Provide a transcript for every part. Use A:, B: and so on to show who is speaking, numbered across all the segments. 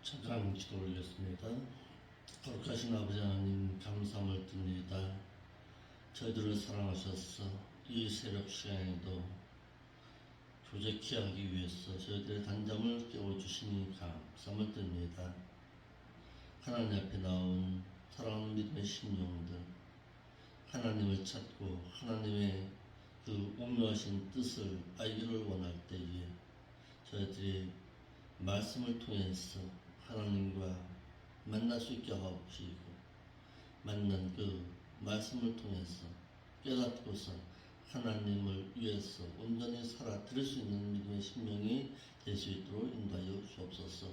A: 잠깐 기도 올리겠습니다. 거룩하신 아버지 하나님 감사함을 드립니다. 저희들을 사랑하셔서 이 새벽 시간에도 교제케 하기 위해서 저희들의 단잠을 깨워주시니 감사함을 드립니다. 하나님 앞에 나온 사랑하는 믿음의 심령들, 하나님을 찾고 하나님의 그 오묘하신 뜻을 알기를 원할 때에 저희들이 말씀을 통해서 하나님과 만날 수 있게 하옵시고, 만난 그 말씀을 통해서 깨닫고서 하나님을 위해서 온전히 살아드릴 수 있는 믿음의 심령이 될 수 있도록 인도하여 주옵소서.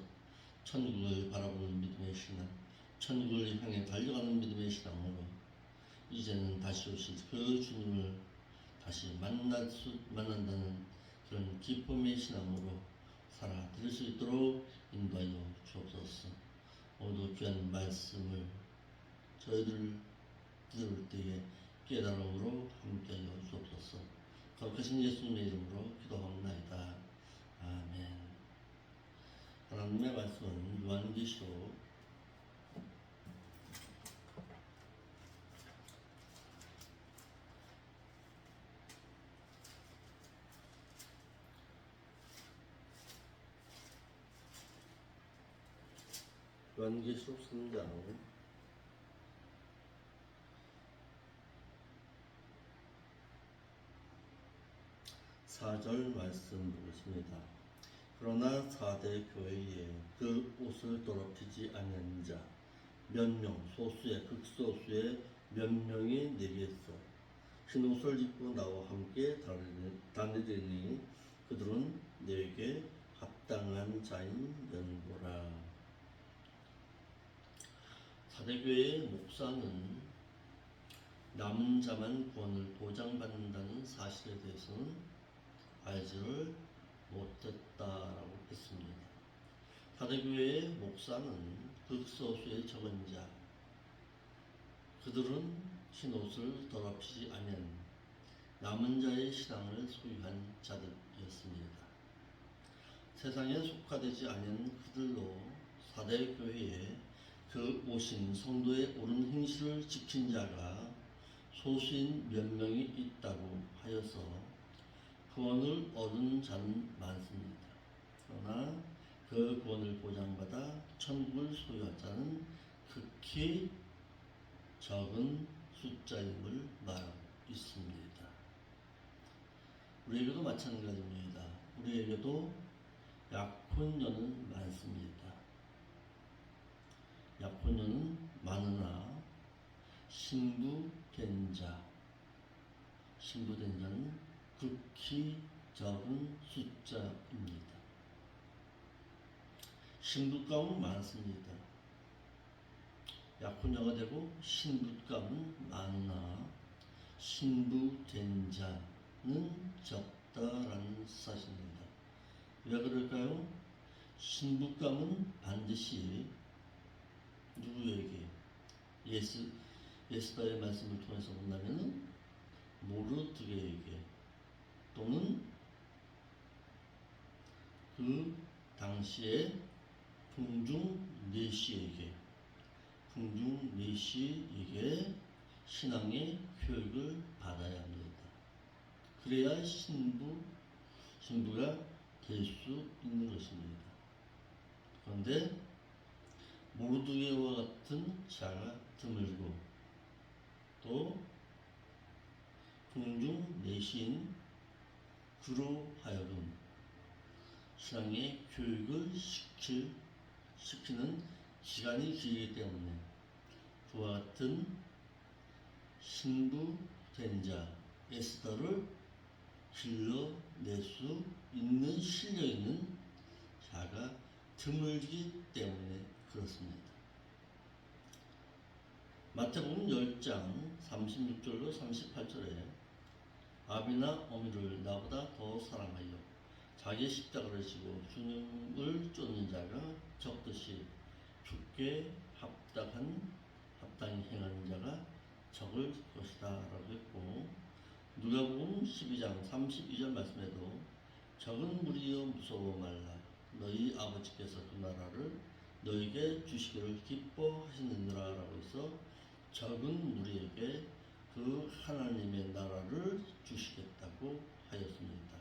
A: 천국을 바라보는 믿음의 신앙, 천국을 향해 달려가는 믿음의 신앙으로 이제는 다시 오실 그 주님을 다시 만난다는 그런 기쁨의 신앙으로 살아드릴 수 있도록 인도하여 주옵소서. 오늘도 귀한 말씀을 저희들 들을 때에 깨달음으로 함께하여 주옵소서. 거룩하신 예수님의 이름으로 기도합니다. 아멘. 하나님의 말씀은 요한계시록 3장 4절 말씀 보겠습니다. 그러나 4대 교회에 그 옷을 더럽히지 않는 자 몇 명, 소수의 극소수의 몇 명이 내게서 흰 옷을 입고 나와 함께 다니리니 그들은 내게 합당한 자인 연보라. 4대 교회의 목사는 남은 자만 구원을 보장받는다는 사실에 대해서는 알지를 못했다라고 했습니다. 4대 교회의 목사는 극소수의 적은 자, 그들은 흰옷을 더럽히지 않은 남은 자의 신앙을 소유한 자들이었습니다. 세상에 속하되지 않은 그들로 4대 교회에 그 오신 성도의 옳은 행실을 지킨 자가 소수인 몇 명이 있다고 하여서 구원을 얻은 자는 많습니다. 그러나 그 구원을 보장받아 천국을 소유한 자는 극히 적은 숫자임을 말하고 있습니다. 우리에게도 마찬가지입니다. 우리에게도 약혼녀는 많습니다. 약혼녀는 많으나 신부된 자는 극히 적은 숫자입니다. 신부감은 많습니다. 약혼녀가 되고 신부감은 많으나 신부된 자는 적다라는 사실입니다. 왜 그럴까요? 신부감은 반드시 누구에게? 예수가의 말씀을 통해서 본다면 모르드게에게 또는 그 당시에 궁중 내시에게 신앙의 교육을 받아야 합니다. 그래야 신부가 될 수 있는 것입니다. 그런데 모르드게와 같은 자가 드물고 또 궁중 내시인 그로 하여금 신앙의 교육을 시키는 시간이 길기 때문에 그와 같은 신부된 자 에스더를 길러낼 수 있는 실력 있는 자가 드물기 때문에 그렇습니다. 마태복음 10장 36절로 38절에 아비나 어미를 나보다 더 사랑하여 자기 십자가를 지고 주님을 쫓는 자가 적듯이 주께 합당히 행하는 자가 적을 것이다 라고 했고, 누가복음 12장 32절 말씀에도 적은 무리여 무서워 말라 너희 아버지께서 그 나라를 너에게 주시기를 기뻐하시느니라 라고 해서 적은 무리에게 그 하나님의 나라를 주시겠다고 하였습니다.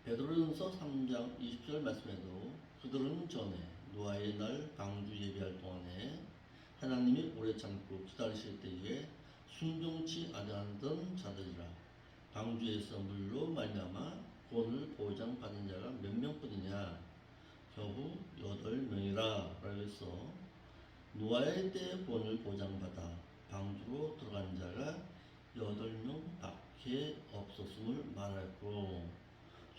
A: 베드로전서 3장 20절 말씀에도 그들은 전에 노아의 날 방주 예비할 동안에 하나님이 오래 참고 기다리실 때에 순종치 아니하던 자들이라 방주에서 물로 말미암아 구원을 보장받은 자가 몇 명뿐이냐 겨우 8명이라 라고 해서 노아의 때에 구원을 보장받아 방주로 들어간 자가 8명 밖에 없었음을 말하였고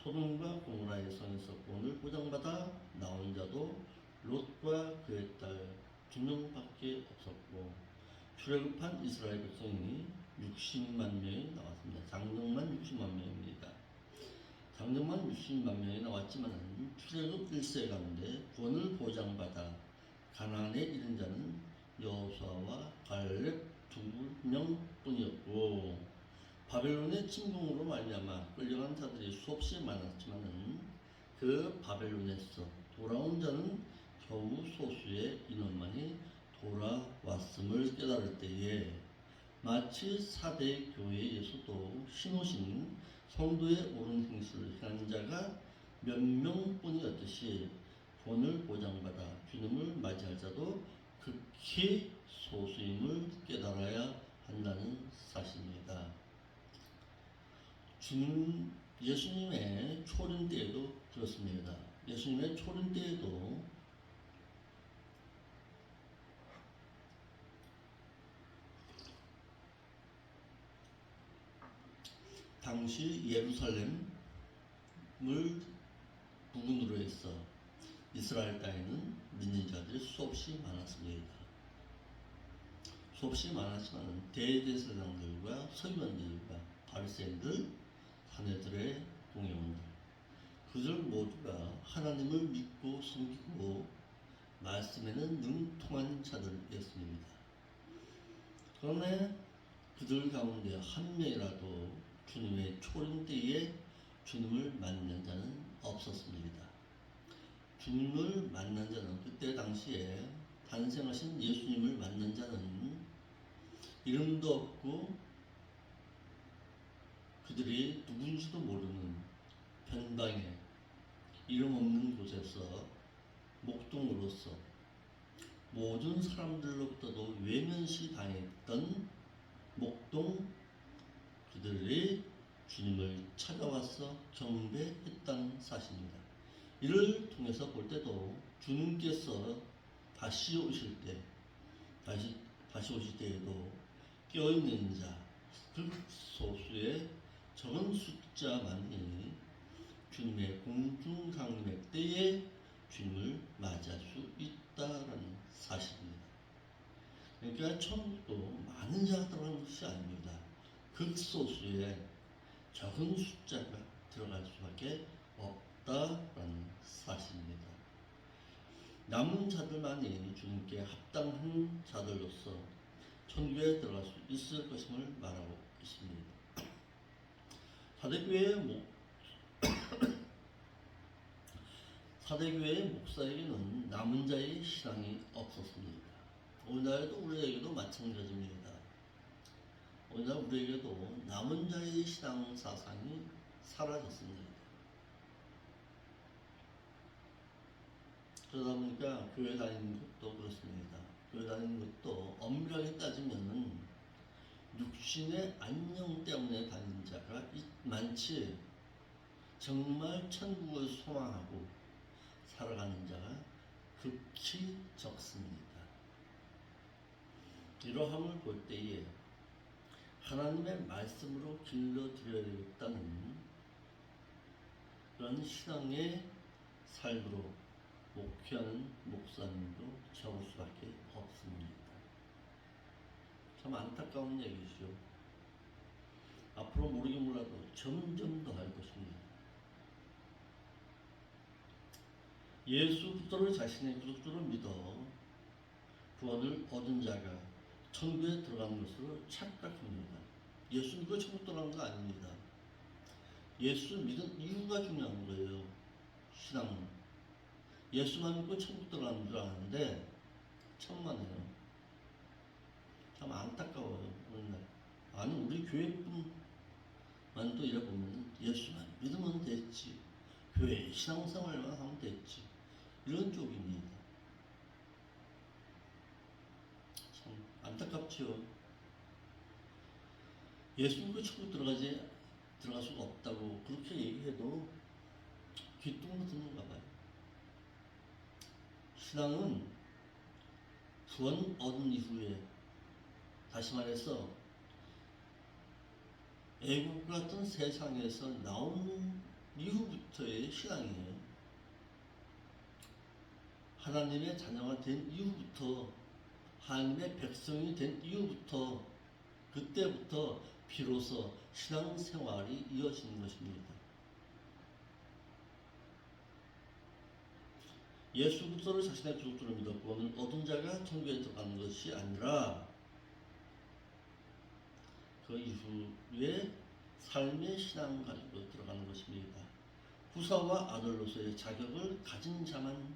A: 소돔과 고모라의 성에서 구원을 보장받아 나온 자도 롯과 그의 딸 2명밖에 없었고 출애굽한 이스라엘 백성이 60만 명이 나왔습니다. 장정만 60만 명입니다. 장정만 60만 명이 나왔지만 출애굽 1세 가운데 구원을 보장받아 가나안에 이른 자는 여호수아와 갈렙 2명뿐이었고 바벨론의 침공으로 말미암아 끌려간 자들이 수없이 많았지만은 그 바벨론에서 돌아온 자는 겨우 소수의 인원만이 돌아왔음을 깨달을 때에 마치 4대 교회에서도 신오신 성도의 옳은 행실을 행한 자가 몇 명뿐이었듯이 구원을 보장받아 주님을 맞이할 자도 극히 소수임을 깨달아야 한다는 사실입니다. 예수님의 초림 때에도 그렇습니다. 예수님의 초림 때에도 당시 예루살렘을 부근으로 해서 이스라엘 땅에는 믿는 자들이 수없이 많았습니다. 수없이 많았지만 대제사장들과 서기관들과 바리새인들, 사내들의 공회원들 그들 모두가 하나님을 믿고 섬기고 말씀에는 능통한 자들이었습니다. 그러나 그들 가운데 한 명이라도 주님의 초림 때에 주님을 만난 자는 없었습니다. 주님을 만난 자는 그때 당시에 탄생하신 예수님을 만난 자는 이름도 없고 그들이 누군지도 모르는 변방에 이름 없는 곳에서 목동으로서 모든 사람들로부터도 외면시 당했던 목동 그들이 주님을 찾아와서 경배했다는 사실입니다. 이를 통해서 볼 때도 주님께서 다시 오실 때에도 깨어있는 자, 극소수의 적은 숫자만이 주님의 공중상림의 때에 주님을 맞이할 수 있다라는 사실입니다. 그러니까 천국도 많은 자가 들어가는 것이 아닙니다. 극소수의 적은 숫자가 들어갈 수밖에 없다라는 사실입니다. 남은 자들만이 주님께 합당한 자들로서 천국에 들어갈 수 있을 것임을 말하고 있습니다. 사대교회의 목사에게는 남은 자의 신앙이 없었습니다. 오늘날에도 우리에게도 마찬가지입니다. 오늘날 우리에게도 남은 자의 신앙 사상이 사라졌습니다. 그러다 보니까 교회 다니는 것도 그렇습니다. 교회 다니는 것도 엄밀하게 따지면 육신의 안녕 때문에 다니는 자가 많지 정말 천국을 소망하고 살아가는 자가 극히 적습니다. 이러함을 볼 때에 하나님의 말씀으로 길러드려야 되겠다는 그런 신앙의 삶으로 목회하는 목사님도 적을 수밖에 없습니다. 참 안타까운 얘기죠. 앞으로 모르긴 몰라도 점점 더 할 것입니다. 예수 그리스도를 자신의 그리스도를 믿어 구원을 얻은 자가 천국에 들어가는 것으로 착각합니다. 예수 믿고 천국 들어가는 거 아닙니다. 예수 믿은 이유가 중요한 거예요. 신앙은. 예수만 믿고 천국 들어가는 줄 아는데 천만에요. 참 안타까워요. 오늘날. 아니 우리 교회뿐만도 이래 보면 예수만 믿으면 됐지. 교회 신앙생활만 하면 됐지. 이런 쪽입니다. 참 안타깝지요. 예수 믿고 천국 들어갈 수가 없다고 그렇게 얘기해도 귀뚱으로 듣는가 봐요. 신앙은 구원 얻은 이후에, 다시 말해서 애국 같은 세상에서 나오는 이후부터의 신앙이에요. 하나님의 자녀가 된 이후부터, 하나님의 백성이 된 이후부터, 그때부터 비로소 신앙생활이 이어지는 것입니다. 예수 그리스도를 자신의 구속주로 믿어 구원을 얻은 자가 천국에 들어가는 것이 아니라 그 이후에 삶의 신앙을 가지고 들어가는 것입니다. 후사와 아들로서의 자격을 가진 자만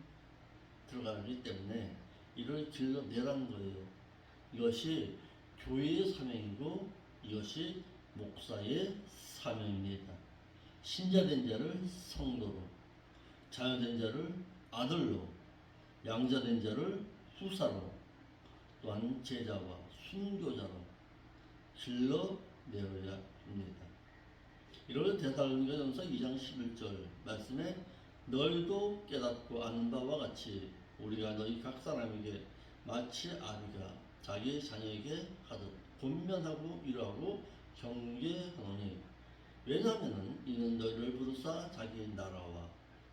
A: 들어가기 때문에 이를 길러내라는 거예요. 이것이 교회의 사명이고 이것이 목사의 사명입니다. 신자된 자를 성도로, 자녀된 자를 아들로, 양자된 자를 후사로, 또한 제자와 순교자로 길러내어야 합니다. 이를 데살로니가전서 2장 11절 말씀에 너희도 깨닫고 아는 바와 같이 우리가 너희 각 사람에게 마치 아비가 자기 자녀에게 하듯 권면하고 위로하고 경계하노니 왜냐하면 이는 너희를 부르사 자기 나라와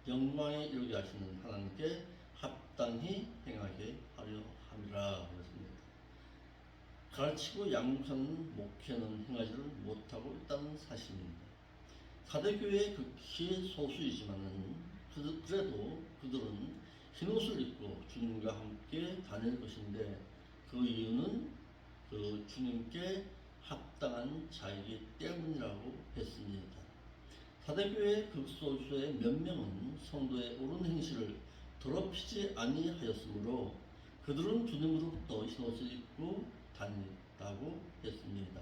A: 영광에 이르게 하시는 하나님께 합당히 행하게 하려 함이라 그랬습니다. 가르치고 양육하는 목회는 행하지를 못하고 있다는 사실입니다. 사대교회의 극히 소수이지만은 그래도 그들은 흰옷을 입고 주님과 함께 다닐 것인데 그 이유는 그 주님께 합당한 자이기 때문이라고 했습니다. 사대교회의 극소수의 몇 명은 성도의 옳은 행실을 더럽히지 아니하였으므로 그들은 주님으로부터 흰옷을 입고 다닌다고 했습니다.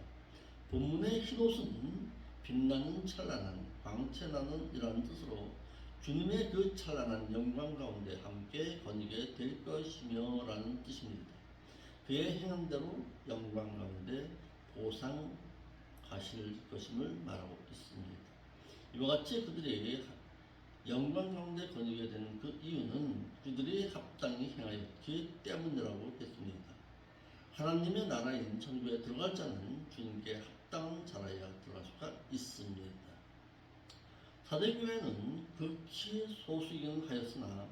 A: 본문의 흰옷은 빛나는 찬란한 광채나는 이라는 뜻으로 주님의 그 찬란한 영광 가운데 함께 거니게 될 것이며 라는 뜻입니다. 그의 행한 대로 영광 가운데 보상하실 것임을 말하고 있습니다. 이와 같이 그들이 영광 가운데 거니게 되는 그 이유는 그들이 합당히 행하였기 때문이라고 했습니다. 하나님의 나라인 천국에 들어갈 자는 주님께 합당한 자라야 들어갈 수가 있습니다. 사대교회는 극히 소수이긴 하였으나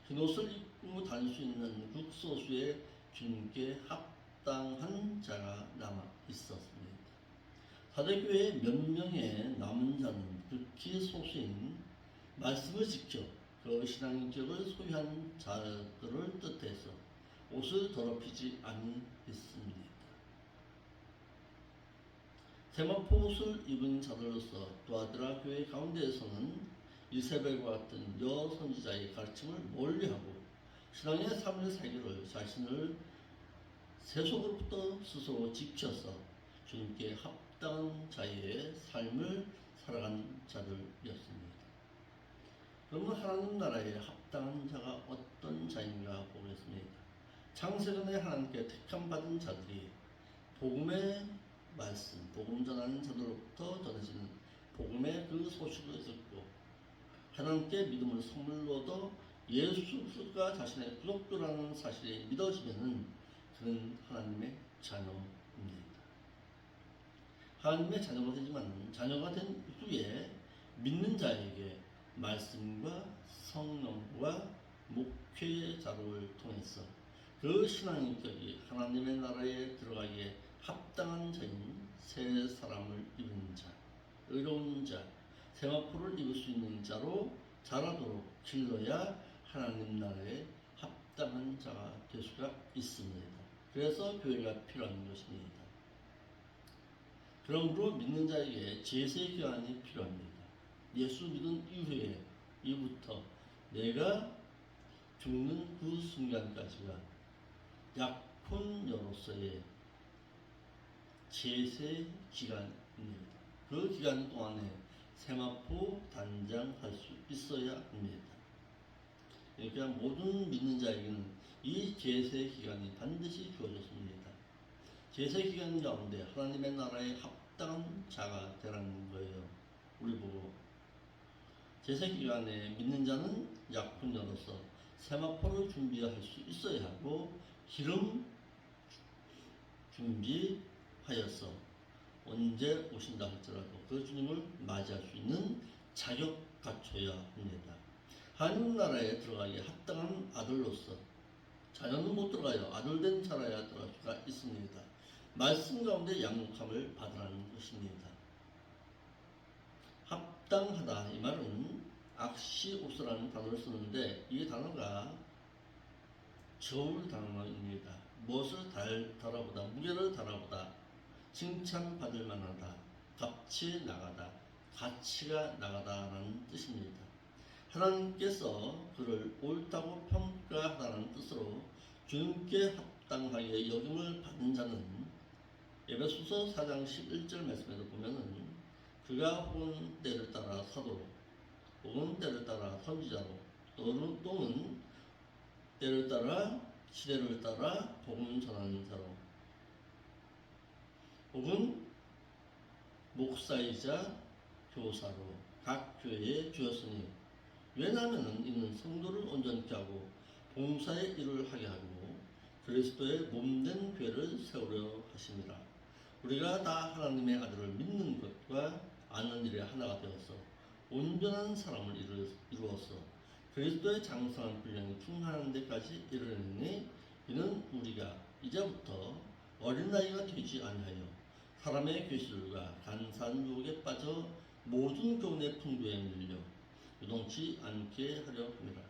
A: 흰옷을 입고 다닐 수 있는 극소수의 주님께 합당한 자가 남아 있었습니다. 사대교회의 몇 명의 남은 자는 극히 소수인 말씀을 지켜 그 신앙인격을 소유한 자들을 뜻해서 옷을 더럽히지 아니했습니다. 세마포 옷을 입은 자들로서 또아드라 교회 가운데에서는 이세벨과 같은 여선지자의 가르침을 멀리하고 신앙의 삶을 살기를 자신을 세속으로부터 스스로 지켜서 주님께 합당한 자의 삶을 살아간 자들이었습니다. 그러면 하나님 나라에 합당한 자가 어떤 자인가 보겠습니다. 창세전에 하나님께 택함 받은 자들이 복음의 말씀, 복음 전하는 자들로부터 전해지는 복음의 그 소식을 듣고 하나님께 믿음을 선물로 얻어 예수 그리스도가 자신의 구속주라는 사실이 믿어지면은 그는 하나님의 자녀입니다. 하나님의 자녀가 되지만 자녀가 된 후에 믿는 자에게 말씀과 성령과 목회자를 통해서 그 신앙인격이 하나님의 나라에 들어가기에 합당한 자인 새 사람을 입은 자, 의로운 자, 세마포를 입을 수 있는 자로 자라도록 길러야 하나님 나라에 합당한 자가 될 수가 있습니다. 그래서 교회가 필요한 것입니다. 그러므로 믿는 자에게 제세 교환이 필요합니다. 예수 믿은 이후부터 내가 죽는 그 순간까지가 약혼녀로서의 제세 기간입니다. 그 기간 동안에 세마포 단장할 수 있어야 합니다. 그러니까 모든 믿는 자에게는 이 제세 기간이 반드시 주어졌습니다. 제세 기간 가운데 하나님의 나라에 합당한 자가 되라는 거예요. 우리 보고 제세 기간에 믿는 자는 약혼녀로서 세마포를 준비할 수 있어야 하고 기름 준비하여서 언제 오신다 할지라도 그 주님을 맞이할 수 있는 자격 갖춰야 합니다. 하나님 나라에 들어가기에 합당한 아들로서 자녀는 못 들어가요. 아들된 자라야 들어갈 수가 있습니다. 말씀 가운데 양육함을 받으라는 것입니다. 합당하다 이 말은 악시옵스라는 단어를 쓰는데 이 단어가 저울 단어입니다. 무엇을 달아보다, 무게를 달아보다, 칭찬받을 만하다, 값이 나가다, 가치가 나가다라는 뜻입니다. 하나님께서 그를 옳다고 평가하다는 뜻으로 주님께 합당하게 여김을 받은 자는 에베소서 4장 11절 말씀에도 보면은 그가 혹은 때를 따라 사도로 혹은 때를 따라 선지자로 또는 때를 따라 시대를 따라 복음 전하는 자로 혹은 목사이자 교사로 각 교회에 주었으니 왜냐하면 이는 성도를 온전케 하고 봉사의 일을 하게 하고 그리스도의 몸된 교회를 세우려 하심이라. 우리가 다 하나님의 아들을 믿는 것과 아는 일에 하나가 되어서 온전한 사람을 이루어서 그리스도의 장성한 분량이 충만한 데까지 이르르니 이는 우리가 이제부터 어린아이가 되지 아니하여 사람의 괴실과 간사한 유혹에 빠져 모든 교훈의 풍조에 밀려 요동치 않게 하려 합니다.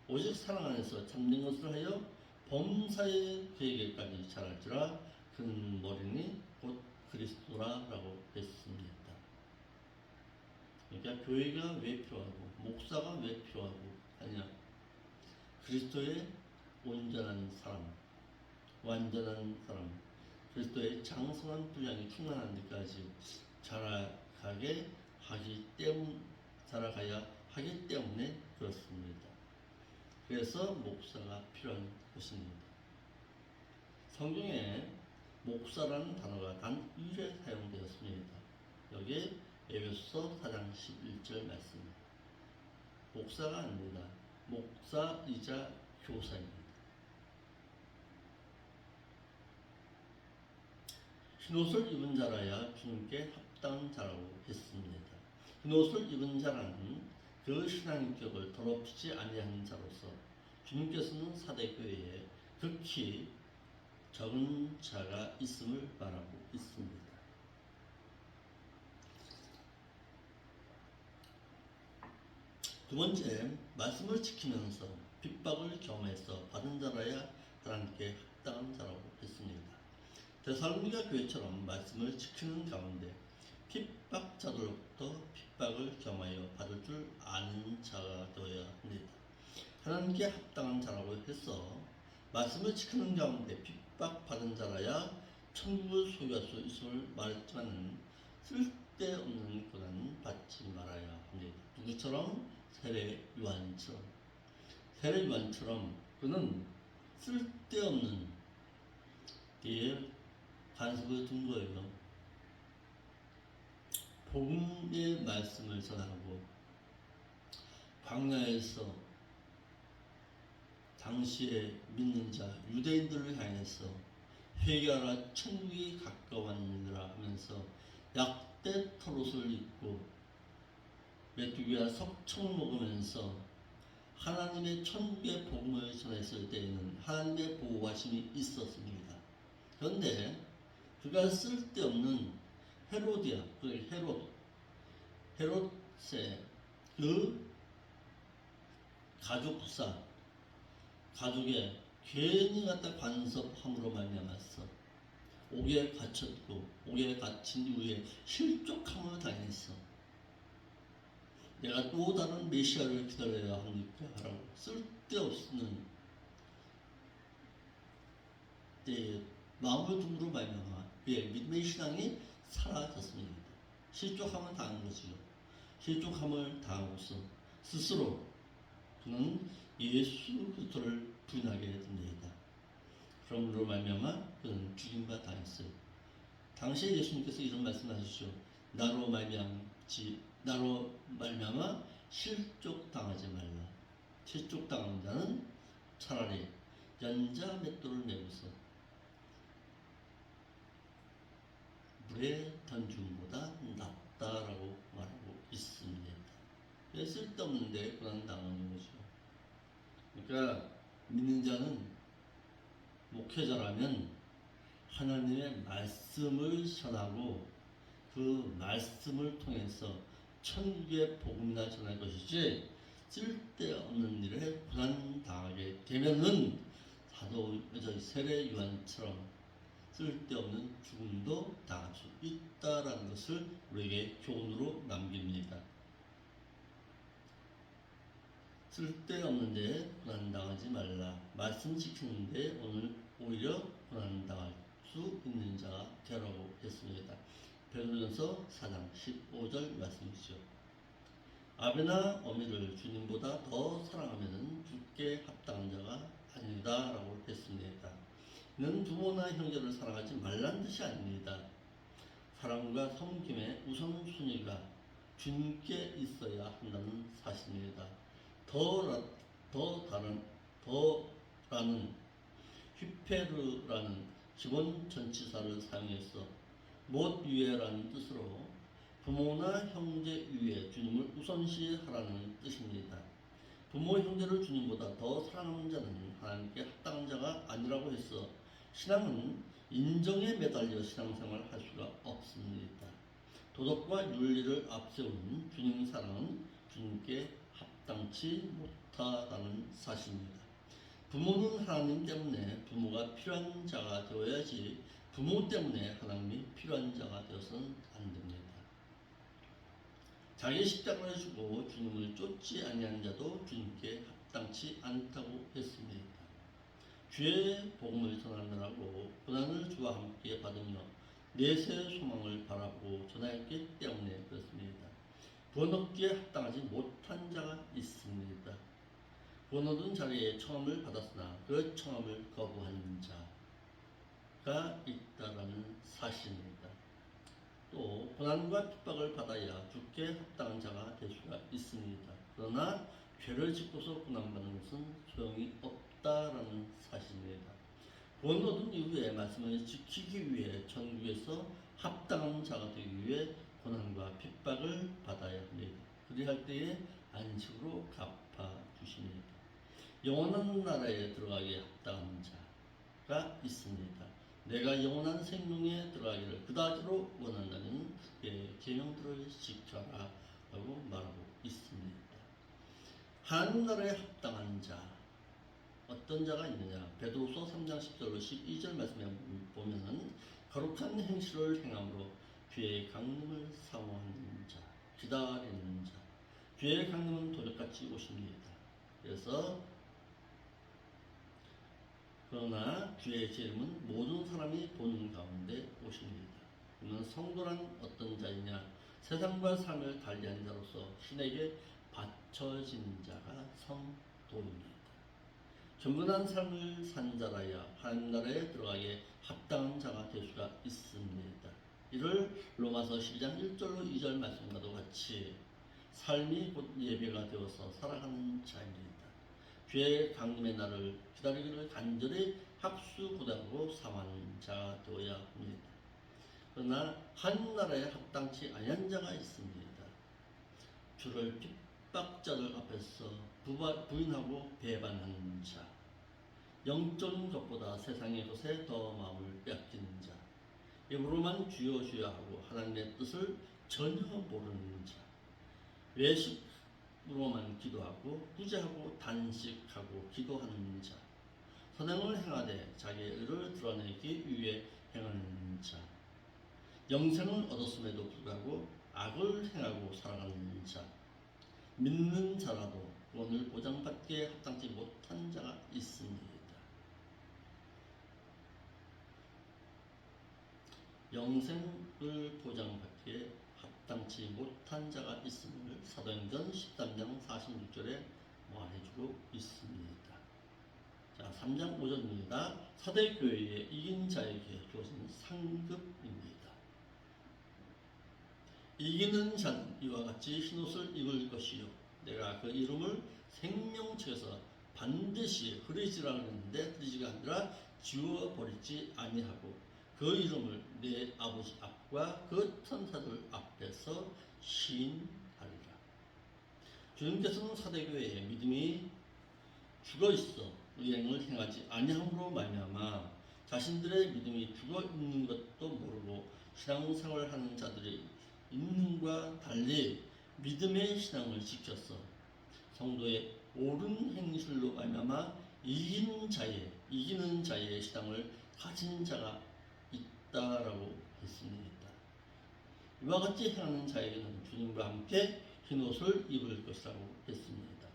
A: 오직 사랑 안에서 참된 것을 하여 범사의 계획에까지 자랄지라 큰 머리니 곧 그리스도라라고 했습니다. 그러니까 교회가 왜 필요하고 목사가 왜 필요하고 하냐? 그리스도의 온전한 사람, 완전한 사람, 그리스도의 장성한 분량이 충만한 데까지 자라가게 자라가야 하기 때문에 그렇습니다. 그래서 목사가 필요한 것입니다. 성경에 목사라는 단어가 단 1회 사용되었습니다. 여기에 에베소서 4장 11절 말씀. 목사가 아닙니다. 목사이자 교사입니다. 흰옷을 입은 자라야 주님께 합당한 자라고 했습니다. 흰옷을 입은 자라는 그 신앙격을 더럽히지 아니하는 자로서 주님께서는 사대교회에 극히 적은 자가 있음을 말하고 있습니다. 두 번째, 말씀을 지키면서 핍박을 경험해서 받은 자라야 하나님께 합당한 자라고 했습니다. 데살로니가 교회처럼 말씀을 지키는 가운데 핍박자들로부터 핍박을 경험하여 받을 줄 아는 자가 되어야 합니다. 하나님께 합당한 자라고 해서 말씀을 지키는 가운데 핍박받은 자라야 천국을 소유할 수 있음을 말했지만 쓸데없는 고난은 받지 말아야 합니다. 누구처럼? 세례 요한처럼 그는 쓸데없는 뒤에 간섭을 둔 거예요. 복음의 말씀을 전하고 광야에서 당시에 믿는 자 유대인들을 향해서 회개하라 천국이 가까웠느니라 하면서 약대 털옷을 입고 메뚜기와 석청을 먹으면서 하나님의 천국의 복음을 전했을 때에는 하나님의 보호하심이 있었습니다. 그런데 그가 쓸데없는 헤롯의 그 가족에 괜히 갖다 간섭함으로 말미암았어. 옥에 갇혔고 옥에 갇힌 이후에 실족함을 당했어. 내가 또 다른 메시아를 기다려야 합니까? 라고 쓸데없는 마음의 둠으로 말미암아 그의 믿음의 신앙이 사라졌습니다. 실족함을 당한 것이요. 실족함을 당하고서 스스로 그는 예수 그리스도를 부인하게 됩니다. 그러므로 말미암아 그는 죽임과 당했어요. 당시에 예수님께서 이런 말씀하셨죠. 나로 말미암아 실족 당하지 말라. 실족 당하는 자는 차라리 연자 맷돌을 메고서 물에 던짐보다 낫다라고 말하고 있습니다. 왜 쓸데없는데 고난당하는 거죠. 그러니까 믿는 자는 목회자라면 하나님의 말씀을 전하고 그 말씀을 통해서 천국의 복음이나 전할 것이지 쓸데없는 일에 고난당하게 되면은 사도 세례 요한처럼 쓸데없는 죽음도 당할 수 있다라는 것을 우리에게 교훈으로 남깁니다. 쓸데없는 데 고난당하지 말라. 말씀 지키는데 오히려 고난당할 수 있는 자가 되라고 했습니다. 베드로전서 4장 15절 말씀이죠. 아베나 어미를 주님보다 더 사랑하면 죽게 합당한 자가 아니다라고 했습니다. 는 부모나 형제를 사랑하지 말란 뜻이 아닙니다. 사랑과 섬김의 우선순위가 주님께 있어야 한다는 사실입니다. 더라는 휘페르라는 기본 전치사를 사용해서 못 위에라는 뜻으로 부모나 형제 위에 주님을 우선시하라는 뜻입니다. 부모 형제를 주님보다 더 사랑하는 자는 하나님께 합당한 자가 아니라고 해서 신앙은 인정에 매달려 신앙생활을 할 수가 없습니다. 도덕과 윤리를 앞세우는 주님 사랑은 주님께 합당치 못하다는 사실입니다. 부모는 하나님 때문에 부모가 필요한 자가 되어야지 부모 때문에 하나님이 필요한 자가 되어서는 안 됩니다. 자기 십자가를 주고 주님을 쫓지 아니한 자도 주님께 합당치 않다고 했습니다. 주의 복음을 전하느라고 고난을 주와 함께 받으며 내세의 소망을 바라보고 전하였기 때문에 그렇습니다. 구원 얻기에 합당하지 못한 자가 있습니다. 구원 얻은 자리에 청함을 받았으나 그 청함을 거부한 자가 있다라는 사실입니다. 또 고난과 핍박을 받아야 죽게 합당한 자가 될 수가 있습니다. 그러나 죄를 짓고서 고난받는 것은 소용이 없다라는 사실입니다. 구원 얻은 이후에 말씀을 지키기 위해 천국에서 합당한 자가 되기 위해 고난과 핍박을 받아야 합니다. 그리할 때에 안식으로 갚아주십니다. 영원한 나라에 들어가기에 합당한 자가 있습니다. 내가 영원한 생명에 들어가기를 그다지로 원한다면 그의 계명들을 지켜라 라고 말하고 있습니다. 하나님 나라에 합당한 자 어떤 자가 있느냐? 베드로서 3장 10절로 12절 말씀에 보면은 거룩한 행실을 행함으로 죄의 강림을 사모하는 자, 기다리는 자. 죄의 강림은 도적같이 오십니다. 그러나 주의 재림은 모든 사람이 보는 가운데 오십니다. 그는 성도란 어떤 자이냐? 세상과 삶을 달리한 자로서 신에게 바쳐진 자가 성도입니다. 경건한 삶을 산 자라야 하나님 나라에 들어가기에 합당한 자가 될 수가 있습니다. 이를 로마서 12장 1절로 2절 말씀과도 같이 삶이 곧 예배가 되어서 살아가는 자입니다. 죄의 강림의 날을 기다리기를 간절히 합수고단으로 삼하는 자가 되어야 합니다. 그러나 한 나라에 합당치 아니한 자가 있습니다. 주를 핍박자들 앞에서 부인하고 배반하는 자, 영적인 것보다 세상의 것에 더 마음을 빼앗기는 자, 입으로만 주여 주여 하고 하나님의 뜻을 전혀 모르는 자, 외식으로만 기도하고 구제하고 단식하고 기도하는 자, 선행을 행하되 자기의 의를 드러내기 위해 행하는 자, 영생을 얻었음에도 불구하고 악을 행하고 살아가는 자, 믿는 자라도 구원을 보장받기에 합당치 못한 자가 있습니다. 영생을 보장받기에 합당치 못한 자가 있음을 사도행전 13장 46절에 말해주고 있습니다. 자, 3장 5절입니다. 사대교회에 이긴 자에게 주어진 상급입니다. 이기는 자는 이와 같이 흰옷을 입을 것이요 내가 그 이름을 생명책에서 반드시 흐리지라 하는데 흐리지가 아니라 지워버리지 아니하고 그 이름을 내 아버지 앞과 그 천사들 앞에서 시인하리라. 주님께서는 사대교회에 믿음이 죽어있어 의행을 행하지 아니함으로 말미암아 자신들의 믿음이 죽어있는 것도 모르고 신앙생활하는 자들이 있는과 달리 믿음의 신앙을 지켰어 성도의 옳은 행실로 말미암아 이기는 자의 신앙을 가진 자가 있다라고 했습니다. 이와 같이 행하는 자에게는 주님과 함께 흰옷을 입을 것이라고 했습니다.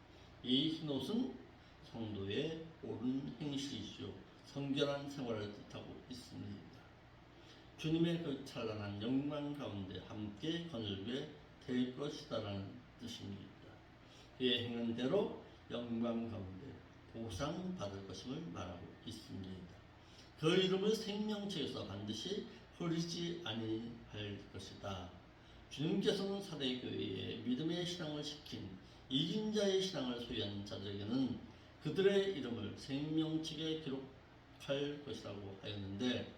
A: 이 흰옷은 성도의 옳은 행실이시요 성결한 생활을 뜻하고 있습니다. 주님의 그 찬란한 영광 가운데 함께 거닐게 될 것이다라는 뜻입니다. 그의 행한 대로 영광 가운데 보상받을 것임을 말하고 있습니다. 그 이름을 생명책에서 반드시 흐리지 아니할 것이다. 주님께서는 사대교회에 믿음의 신앙을 시킨 이긴 자의 신앙을 소유한 자들에게는 그들의 이름을 생명책에 기록할 것이라고 하였는데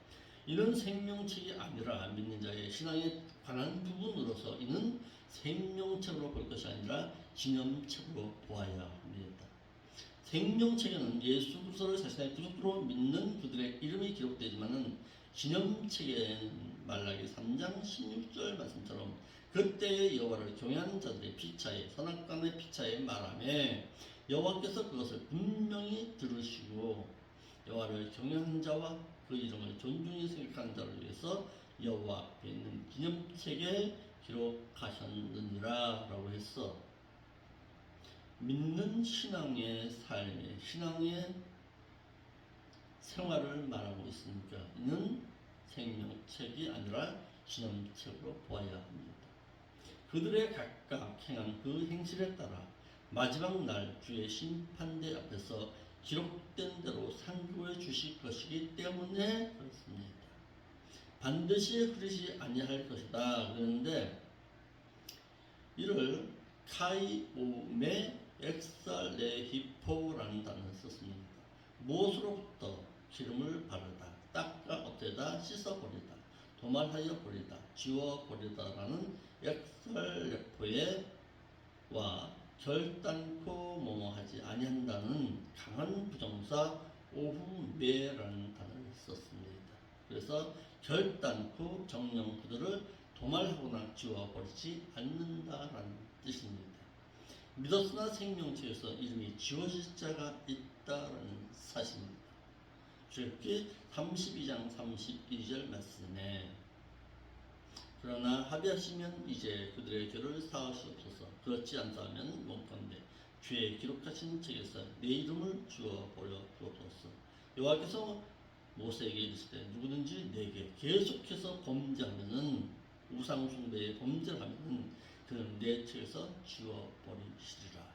A: 이는 생명책이 아니라 믿는 자의 신앙에 관한 부분으로서 이는 생명책으로 볼 것이 아니라 기념책으로 보아야 합니다. 생명책에는 예수 그리스도를 자신의 구속주로 믿는 그들의 이름이 기록되지만은 기념책에는 말라기 3장 16절 말씀처럼 그때의 여호와를 경외하는 자들의 피차에 선악간의 피차에 말하며 여호와께서 그것을 분명히 들으시고 여호와를 경외하는 자와 그 이름을 존중히 생각하는 자를 위해서 여호와 앞에 있는 기념책에 기록하셨느니라 라고 했어. 믿는 신앙의 삶의 신앙의 생활을 말하고 있으니까 이는 생명책이 아니라 기념책으로 보아야 합니다. 그들의 각각 행한 그 행실에 따라 마지막 날 주의 심판대 앞에서 기록된 대로 상고해 주실 것이기 때문에 그렇습니다. 반드시 흐리지 아니할 것이다. 그런데 이를 카이오메 엑살레히포라는 단어를 썼습니다. 무엇으로부터 기름을 바르다, 닦아 없애다, 씻어버리다, 도말하여 버리다, 지워버리다라는 엑살레포의 와 결단코 뭐뭐하지 아니한다는 강한 부정사 오후메라는 단어를 썼습니다. 그래서 결단코 정령 그들을 도말하거나 지워버리지 않는다라는 뜻입니다. 믿었으나 생명책에서 이름이 지워질 자가 있다라는 사실입니다. 출애굽기 32장 32절 말씀에 그러나 합의하시면 이제 그들의 죄를 사하시옵소서. 그렇지 않다면 못건대 죄에 기록하신 책에서 내 이름을 지워버려 주옵소서. 여호와께서 모세에게 이르시되 누구든지 내게 계속해서 범죄하면은 우상 숭배에 범죄를 하면은 그는 내 책에서 지워버리시리라.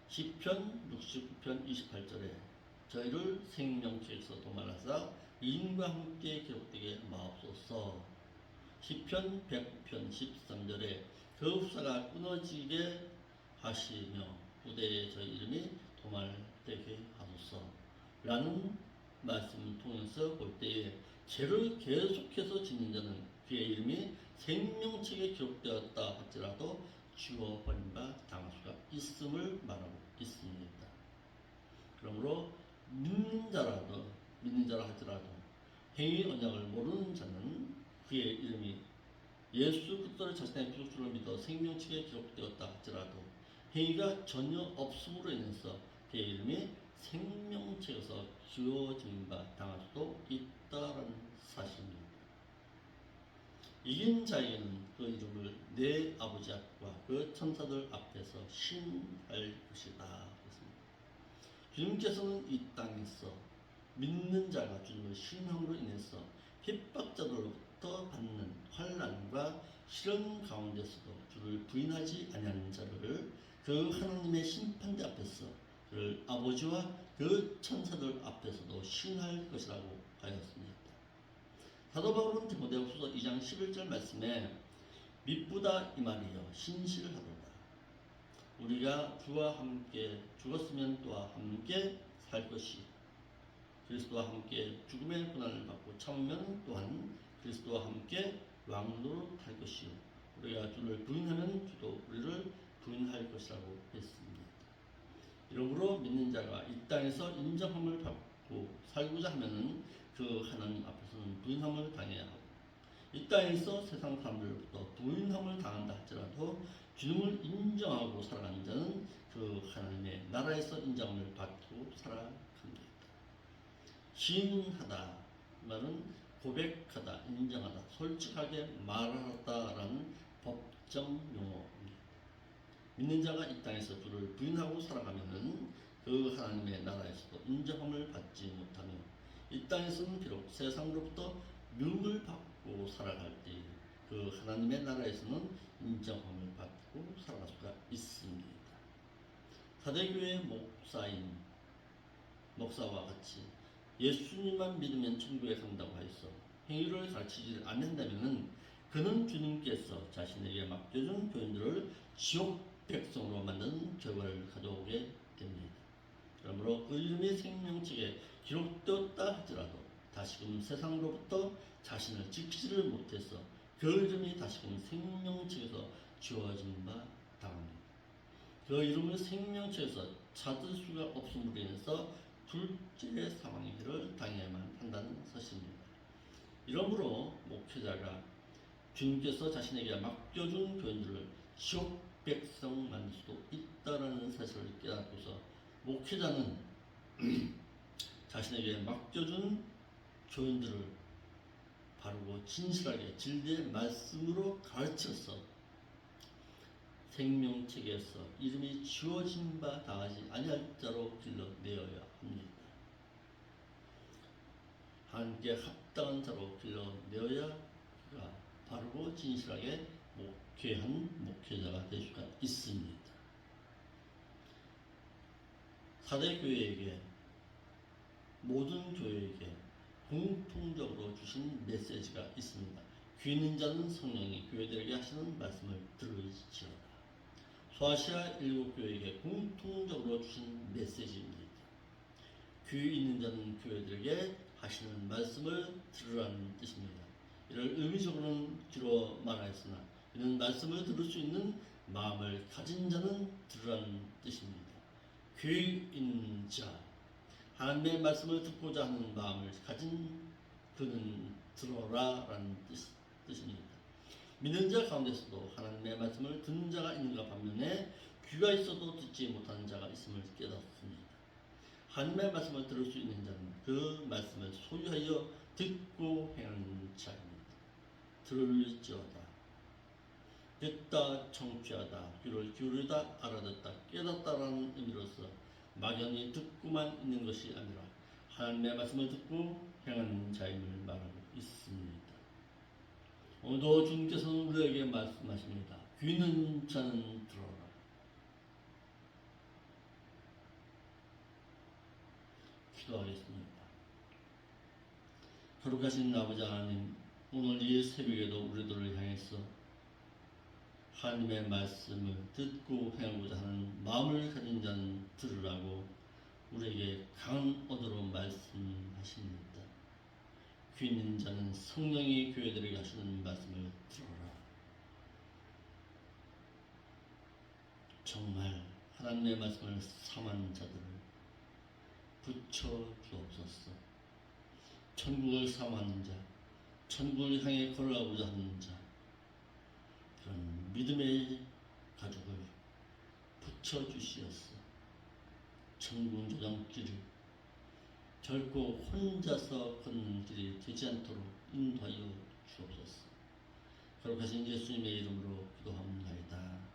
A: 시편 69편 28절에 저희를 생명책에서 도말하사 인과 함께 기록되게 마옵소서. 시편 100편 13절에 그 후사가 끊어지게 하시며 후대에 저희 이름이 도말되게 하소서 라는 말씀을 통해서 볼 때에 죄를 계속해서 짓는 자는 그의 이름이 생명책에 기록되었다 할지라도 지워버린 바 당할 수가 있음을 말하고 있습니다. 그러므로 믿는 자라 할지라도 행위 언약을 모르는 자는 그의 이름이 예수 그리스도를 자신의 구속주로 믿어 생명책에 기록되었다 할지라도 행위가 전혀 없음으로 인해서 그의 이름이 생명책에서 지워진 바 당할 수도 있다는 사실입니다. 이긴 자에게는 그 이름을 내 아버지 앞과 그 천사들 앞에서 싱할 것이다. 주님께서는 이 땅에서 믿는 자가 주님을 신함으로 인해서 핍박자들로부터 받는 환난과 시련 가운데서도 주를 부인하지 아니하는 자를 그 하나님의 심판대 앞에서 그를 아버지와 그 천사들 앞에서도 신할 것이라고 하였습니다. 사도 바울은 디모데후서 2장 11절 말씀에 미쁘다 이 말이여 신실하도다. 우리가 주와 함께 죽었으면 또한 함께 살 것이 그리스도와 함께 죽음의 고난을 받고 참으면 또한 그리스도와 함께 왕노릇 할 것이요 우리가 주를 부인하면 주도 우리를 부인할 것이라고 했습니다. 이러므로 믿는 자가 이 땅에서 인정함을 받고 살고자 하면은 그 하나님 앞에서는 부인함을 당해야 하고 이 땅에서 세상 사람들로부터 부인함을 당한다 할지라도 주님을 인정하고 살아가는 자는 그 하나님의 나라에서 인정을 받고 살아갑니다. 시인하다 말은 고백하다, 인정하다, 솔직하게 말하다라는 법정 용어입니다. 믿는 자가 이 땅에서 주를 부인하고 살아가면은 그 하나님의 나라에서도 인정함을 받지 못하며 이 땅에서는 비록 세상으로부터 미움을 받고 살아갈 때 그 하나님의 나라에서는 인정함을 받고 살아갈 수가 있습니다. 사대교회 목사와 같이 예수님만 믿으면 천국에 간다고 하여서 행위를 가르치지 않는다면 그는 주님께서 자신에게 맡겨준 교인들을 지옥 백성으로 만드는 결과를 가져오게 됩니다. 그러므로 이름이 생명책에 기록되었다 하더라도 다시금 세상으로부터 자신을 지키지를 못해서 그 이름이 다시금 생명책에서 지워진 바 당합니다. 그 이름을 생명책에서 찾을 수가 없음으로 인해서 둘째 사망의 해를 당해야만 한다는 사실입니다. 이러므로 목회자가 주님께서 자신에게 맡겨준 교인들을 지옥 백성 만들 수도 있다라는 사실을 깨닫고서 목회자는 자신에게 맡겨준 교인들을 바르고 진실하게 진리의 말씀으로 가르쳐서 생명책에서 이름이 지워진 바 당하지 아니할 자로 길러내어야 합니다. 하나님께 합당한 자로 길러내어야 그가 바르고 진실하게 목회한 목회자가 될 수가 있습니다. 사대교회에게 모든 교회에게 공통적으로 주신 메시지가 있습니다. 귀 있는 자는 성령이 교회들에게 하시는 말씀을 들을지어다. 소아시아 일곱 교회에게 공통적으로 주신 메시지입니다. 귀 있는 자는 교회들에게 하시는 말씀을 들으라는 뜻입니다. 이를 의미적으로는 뒤로 말하였으나 이는 말씀을 들을 수 있는 마음을 가진 자는 들으라는 뜻입니다. 귀 있는 자, 하나님의 말씀을 듣고자 하는 마음을 가진 그는 들어라라는 뜻입니다. 믿는 자 가운데서도 하나님의 말씀을 듣는 자가 있는가 반면에 귀가 있어도 듣지 못하는 자가 있음을 깨닫습니다. 하나님의 말씀을 들을 수 있는 자는 그 말씀을 소유하여 듣고 행하는 자입니다. 들을지어다. 듣다 청취하다, 귀를 기울이다 알아듣다 깨닫다라는 의미로서 막연히 듣고만 있는 것이 아니라 하나님의 말씀을 듣고 행하는 자임을 말하고 있습니다. 오늘도 주님께서는 우리에게 말씀하십니다. 귀 있는 자는 들어라. 기도하겠습니다. 거룩하신 아버지 하나님, 오늘 이 새벽에도 우리들을 향해서 하나님의 말씀을 듣고 행하고자 하는 마음을 가진 자는 들으라고 우리에게 강한 언어로 말씀하십니다. 귀 있는 자는 성령이 교회들에게 하시는 말씀을 들어라. 정말 하나님의 말씀을 삼한 자들을 붙여 주옵소서. 천국을 삼하는 자, 천국을 향해 걸어가고자 하는 자, 그런 믿음의 가족을 붙여 주시옵소서. 천국 조정길을 결코 혼자서 걷는 길이 되지 않도록 인도하여 주옵소서. 거룩하신 예수님의 이름으로 기도합니다.